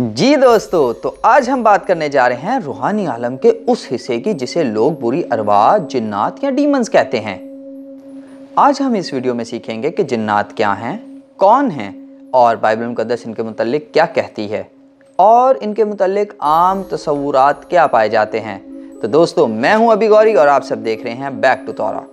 जी दोस्तों, तो आज हम बात करने जा रहे हैं रूहानी आलम के उस हिस्से की जिसे लोग बुरी अरवाह, जिन्नात या डीमंस कहते हैं। आज हम इस वीडियो में सीखेंगे कि जिन्नात क्या हैं, कौन हैं और बाइबल मुकद्दस इनके मुतल्लिक क्या कहती है और इनके मुतल्लिक आम तसव्वुरात क्या पाए जाते हैं। तो दोस्तों, मैं हूं अभी गौरी और आप सब देख रहे हैं बैक टू तौरा।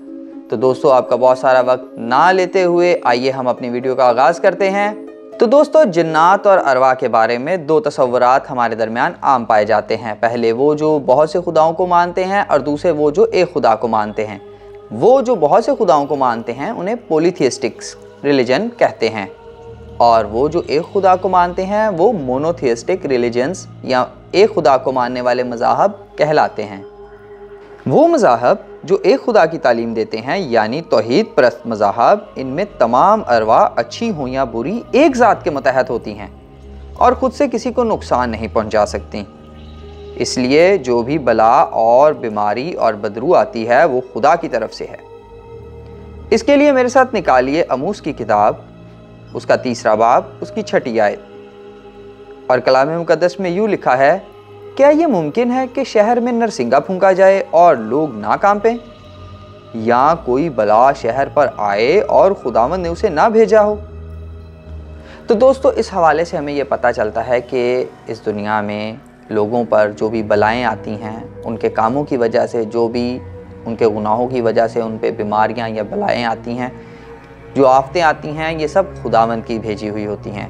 तो दोस्तों, आपका बहुत सारा वक्त ना लेते हुए आइए हम अपनी वीडियो का आगाज़ करते हैं। तो दोस्तों, जिन्नात और अरवाह के बारे में दो तसव्वुरात हमारे दरमियान आम पाए जाते हैं। पहले वो जो बहुत से खुदाओं को मानते हैं और दूसरे वो जो एक खुदा को मानते हैं। वो जो बहुत से खुदाओं को मानते हैं उन्हें पॉलीथियस्टिक्स रिलीजन कहते हैं और वो जो एक खुदा को मानते हैं वो मोनोथियस्टिक रिलीजन्स या एक खुदा को मानने वाले मज़ाहब कहलाते हैं। वो मज़ाहब जो एक खुदा की तालीम देते हैं यानी तौहीद परस्त मज़ाहब, इनमें तमाम अरवाह अच्छी हो या बुरी एक ज़ात के मतहत होती हैं और ख़ुद से किसी को नुकसान नहीं पहुंचा सकती। इसलिए जो भी बला और बीमारी और बदरू आती है वो खुदा की तरफ से है। इसके लिए मेरे साथ निकालिए अमूस की किताब, उसका 3 बाब, उसकी 6 आयत। और कलाम मुकद्दस में यूँ लिखा है, क्या ये मुमकिन है कि शहर में नरसिंगा फूंका जाए और लोग ना कांपें, या कोई बला शहर पर आए और खुदावंद ने उसे ना भेजा हो। तो दोस्तों, इस हवाले से हमें ये पता चलता है कि इस दुनिया में लोगों पर जो भी बलाएं आती हैं, उनके कामों की वजह से, जो भी उनके गुनाहों की वजह से उन पे बीमारियां या बलाएं आती हैं, जो आफतें आती हैं, ये सब खुदावंद की भेजी हुई होती हैं।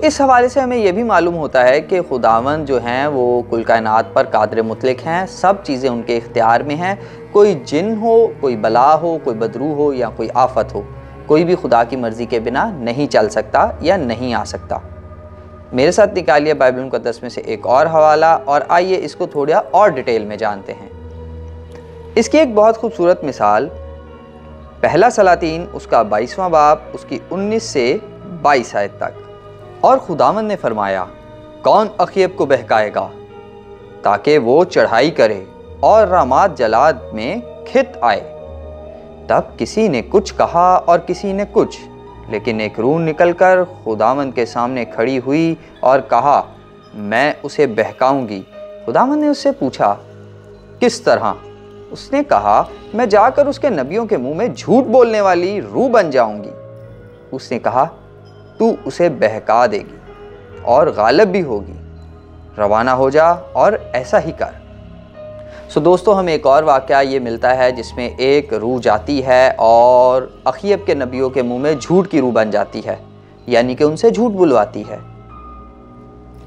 इस हवाले से हमें यह भी मालूम होता है कि खुदावंद जो हैं वो कुल कायनात पर कादिर मुतलक हैं। सब चीज़ें उनके इख्तियार में हैं। कोई जिन हो, कोई बला हो, कोई बदरू हो या कोई आफत हो, कोई भी खुदा की मर्ज़ी के बिना नहीं चल सकता या नहीं आ सकता। मेरे साथ निकालिए बाइबल मुकद्दस में से एक और हवाला और आइए इसको थोड़ा और डिटेल में जानते हैं। इसकी एक बहुत खूबसूरत मिसाल पहला सलातीन उसका 22वां बाब, उसकी 19 से 22 आयत तक। और खुदावंद ने फरमाया, कौन अखीब को बहकाएगा ताकि वो चढ़ाई करे और रामात जलाद में खित आए। तब किसी ने कुछ कहा और किसी ने कुछ, लेकिन एक रूह निकलकर खुदावंद के सामने खड़ी हुई और कहा, मैं उसे बहकाऊंगी। खुदावंद ने उससे पूछा, किस तरह? उसने कहा, मैं जाकर उसके नबियों के मुंह में झूठ बोलने वाली रूह बन जाऊंगी। उसने कहा, तू उसे बहका देगी और गालिब भी होगी। रवाना हो जा और ऐसा ही कर। दोस्तों, हमें एक और वाक़या ये मिलता है जिसमें एक रूह जाती है और अखीब के नबियों के मुंह में झूठ की रूह बन जाती है, यानी कि उनसे झूठ बुलवाती है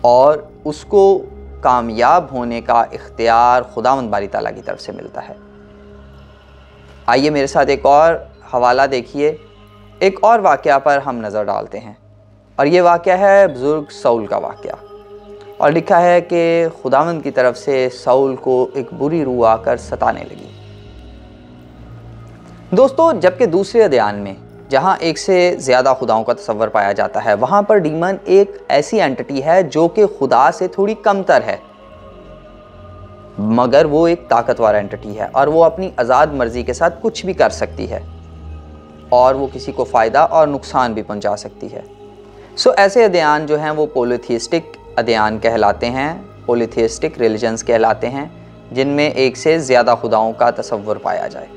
और उसको कामयाब होने का इख्तियार खुदावंद बारी ताला की तरफ से मिलता है। आइए मेरे साथ एक और हवाला देखिए। एक और वाक़या पर हम नज़र डालते हैं और ये वाक़या है बुज़ुर्ग साउल का वाक़या। और लिखा है कि खुदावंद की तरफ से साउल को एक बुरी रूह आकर सताने लगी। दोस्तों, जबकि दूसरे अध्याय में जहाँ एक से ज़्यादा खुदाओं का तस्वर पाया जाता है, वहाँ पर डीमन एक ऐसी एंटिटी है जो कि खुदा से थोड़ी कमतर है, मगर वो एक ताकतवर एंटिटी है और वो अपनी आज़ाद मर्ज़ी के साथ कुछ भी कर सकती है और वो किसी को फ़ायदा और नुकसान भी पहुंचा सकती है। ऐसे अध्यान जो हैं वो पॉलीथियस्टिक अध्यान कहलाते हैं, पॉलीथियस्टिक रिलीजन्स कहलाते हैं, जिनमें एक से ज़्यादा खुदाओं का तस्वर पाया जाए।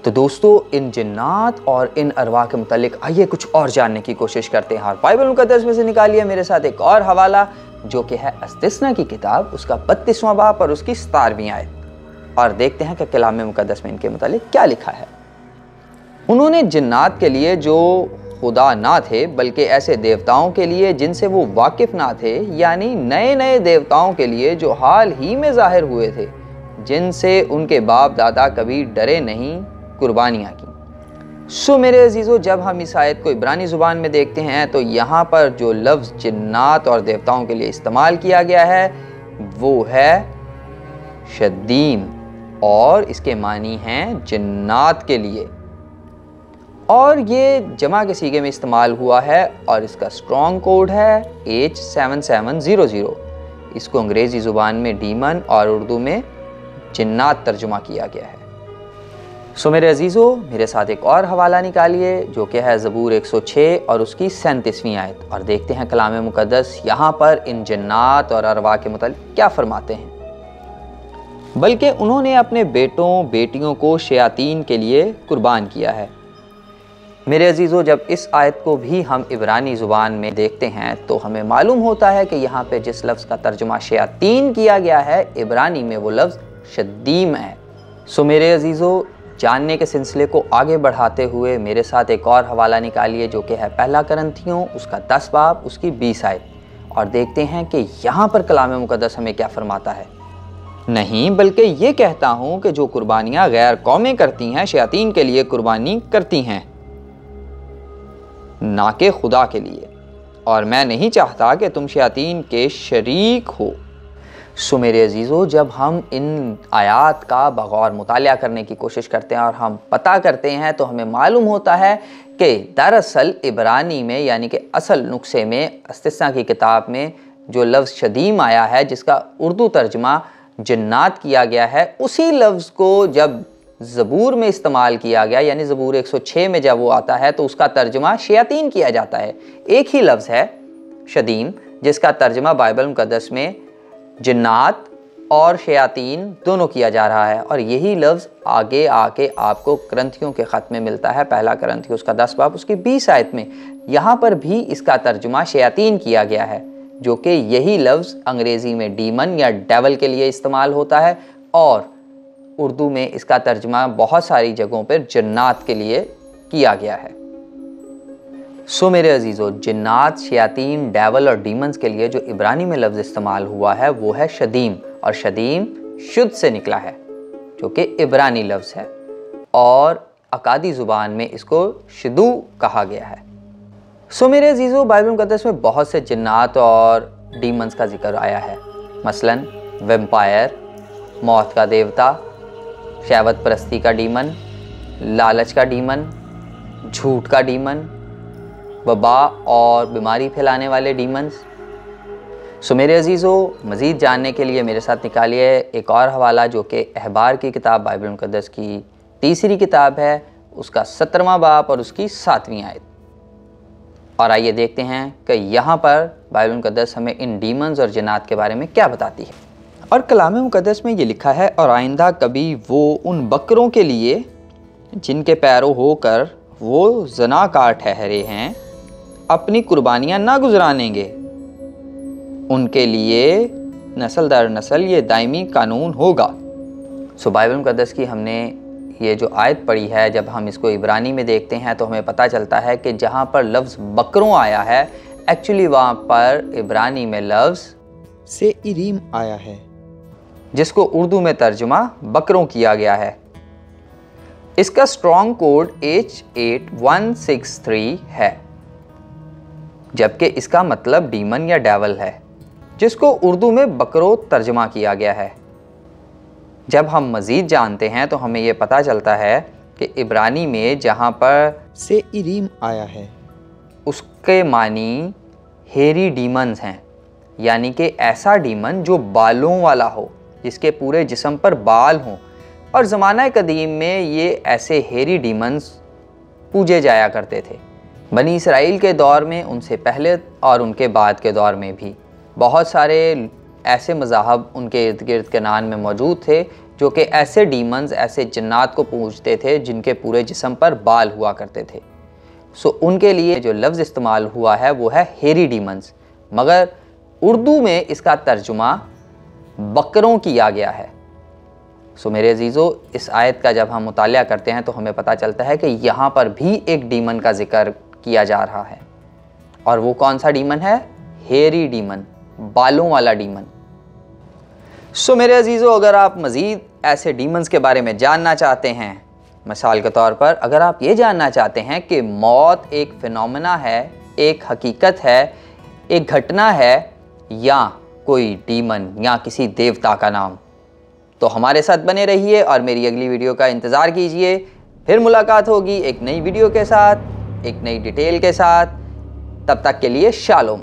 तो दोस्तों, इन जिन्नात और इन अरवाह के मुतालिक आइए कुछ और जानने की कोशिश करते हैं। और बाइबल मुकद्दस में से निकालिए मेरे साथ एक और हवाला जो कि है इस्तिस्ना की किताब, उसका 32वां बाब और उसकी 17वीं आयत। और देखते हैं कि कलाम मुकद्दस में इनके मुतालिक क्या लिखा है। उन्होंने जिन्नात के लिए जो खुदा ना थे बल्कि ऐसे देवताओं के लिए जिनसे वो वाकिफ ना थे, यानी नए नए देवताओं के लिए जो हाल ही में जाहिर हुए थे, जिनसे उनके बाप दादा कभी डरे नहीं, कुर्बानियाँ की। मेरे अजीज़ों, जब हम इस आयत को इब्रानी ज़ुबान में देखते हैं तो यहाँ पर जो लफ्ज़ जिन्नात और देवताओं के लिए इस्तेमाल किया गया है वो है शद्दीम और इसके मानी हैं जिन्नात के लिए, और ये जमा के सीगे में इस्तेमाल हुआ है और इसका स्ट्रॉन्ग कोड है H7700। इसको अंग्रेज़ी ज़ुबान में डीमन और उर्दू में जिन्नात तर्जुमा किया गया है। सो मेरे अजीज़ों, मेरे साथ एक और हवाला निकालिए जो कि है ज़बूर 106 और उसकी 37वीं आयत, और देखते हैं कलाम मुक़द्दस यहाँ पर इन जन्नात और अरवा के मुताल्लिक़ क्या फरमाते हैं। बल्कि उन्होंने अपने बेटों बेटियों को शयातीन के लिए कुर्बान किया है। मेरे अजीज़ों, जब इस आयत को भी हम इब्रानी ज़ुबान में देखते हैं तो हमें मालूम होता है कि यहाँ पे जिस लफ्ज़ का तर्जुमा शयातीन किया गया है, इब्रानी में वो लफ्ज़ शदीम है। सो मेरे अजीज़ों, जानने के सिलसिले को आगे बढ़ाते हुए मेरे साथ एक और हवाला निकालिए जो कि है पहला करंथियों उसका 10 बाब उसकी 20 आयत, और देखते हैं कि यहाँ पर कलाम मुक़द्दस हमें क्या फरमाता है। नहीं, बल्कि ये कहता हूँ कि जो कुर्बानियाँ गैर कौमें करती हैं शयातीन के लिए कुर्बानी करती हैं, ना कि खुदा के लिए, और मैं नहीं चाहता कि तुम शयातीन के शरीक हो। सो मेरे अजीज़ों, जब हम इन आयात का बगौर मुतालिया करने की कोशिश करते हैं और हम पता करते हैं तो हमें मालूम होता है कि दरअसल इब्रानी में यानी कि असल नुस्खे में इस्तिस्ना की किताब में जो लफ्ज़ शदीम आया है जिसका उर्दू तर्जमा जन्नात किया गया है, उसी लफ्ज़ को जब ज़बूर में इस्तेमाल किया गया यानी ज़बूर 106 में जब वो आता है तो उसका तर्जमा शयातीन किया जाता है। एक ही लफ्ज़ है शदीम जिसका तर्जमा बाइबल मुक़द्दस में जन्नात और शयातीन दोनों किया जा रहा है, और यही लफ्ज़ आगे आके आपको करंथियों के ख़त में मिलता है, पहला करंथियों उसका 10 बाब उसकी 20 आयत में। यहाँ पर भी इसका तर्जुमा शयातीन किया गया है, जो कि यही लफ्ज़ अंग्रेज़ी में डीमन या डेवल के लिए इस्तेमाल होता है, और उर्दू में इसका तर्जुमा बहुत सारी जगहों पर जन्नात के लिए किया गया है। सो मेरे अजीज़ों, जिन्नात, शयातीन, डेवल और डीमंस के लिए जो इब्रानी में लफ्ज़ इस्तेमाल हुआ है वो है शदीम, और शदीम शुद्ध से निकला है जो कि इब्रानी लफ्ज़ है, और अकादी ज़ुबान में इसको शदू कहा गया है। सो मेरे अजीज़ों, बाइबल मुक़द्दस में बहुत से जिन्नात और डीमंस का जिक्र आया है, मसलन वेम्पायर, मौत का देवता, शहवत परस्ती का डीमन, लालच का डीमन, झूठ का डीमन, वबा और बीमारी फैलाने वाले डीमंस। सो मेरे अजीज़ों, मज़ीद जानने के लिए मेरे साथ निकालिए एक और हवाला जो कि अहबार की किताब बाइबल मुक़द्दस की तीसरी किताब है, उसका 17वां बाब और उसकी 7वीं आयत, और आइए देखते हैं कि यहाँ पर बाइबल मुक़द्दस हमें इन डीमंस और जिन्नात के बारे में क्या बताती है। और कलाम मुक़द्दस में ये लिखा है, और आइंदा कभी वो उन बकरों के लिए जिनके पैरों होकर वो ज़नाकार ठहरे हैं अपनी कुर्बानियाँ ना गुजरानेंगे, उनके लिए नस्ल दर नस्ल ये दायमी कानून होगा। सो बाइबल मुक़द्दस की हमने ये जो आयत पढ़ी है, जब हम इसको इब्रानी में देखते हैं तो हमें पता चलता है कि जहाँ पर लफ्ज़ बकरों आया है, एक्चुअली वहाँ पर इब्रानी में लफ्ज़ से इरीम आया है, जिसको उर्दू में तर्जुमा बकरों किया गया है। इसका स्ट्रॉन्ग कोड H8163 है, जबकि इसका मतलब डीमन या डेवल है, जिसको उर्दू में बकरों तर्जुमा किया गया है। जब हम मज़ीद जानते हैं तो हमें ये पता चलता है कि इब्रानी में जहाँ पर से इरीम आया है उसके मानी हेरी डीमंस हैं, यानी कि ऐसा डीमन जो बालों वाला हो, जिसके पूरे जिस्म पर बाल हों, और ज़माना कदीम में ये ऐसे हेरी डीमंस पूजे जाया करते थे। बनी इसराइल के दौर में, उनसे पहले और उनके बाद के दौर में भी बहुत सारे ऐसे मज़ाहब उनके इर्द गिर्द कनान में मौजूद थे जो कि ऐसे डीमंस, ऐसे जन्नात को पूजते थे जिनके पूरे जिस्म पर बाल हुआ करते थे। सो उनके लिए जो लफ्ज़ इस्तेमाल हुआ है वो है हेरी डीमंस, मगर उर्दू में इसका तर्जुमा बकरों किया गया है। सो मेरे अजीज़ों, इस आयत का जब हम मुतालिया करते हैं तो हमें पता चलता है कि यहाँ पर भी एक डीमन का जिक्र किया जा रहा है, और वो कौन सा डीमन है? हेरी डीमन, बालों वाला डीमन। सो मेरे अजीज़ों, अगर आप मज़ीद ऐसे डीमंस के बारे में जानना चाहते हैं, मिसाल के तौर पर अगर आप ये जानना चाहते हैं कि मौत एक फिनोमेना है, एक हकीकत है, एक घटना है, या कोई डीमन या किसी देवता का नाम, तो हमारे साथ बने रहिए और मेरी अगली वीडियो का इंतज़ार कीजिए। फिर मुलाकात होगी एक नई वीडियो के साथ, एक नई डिटेल के साथ। तब तक के लिए शालोम।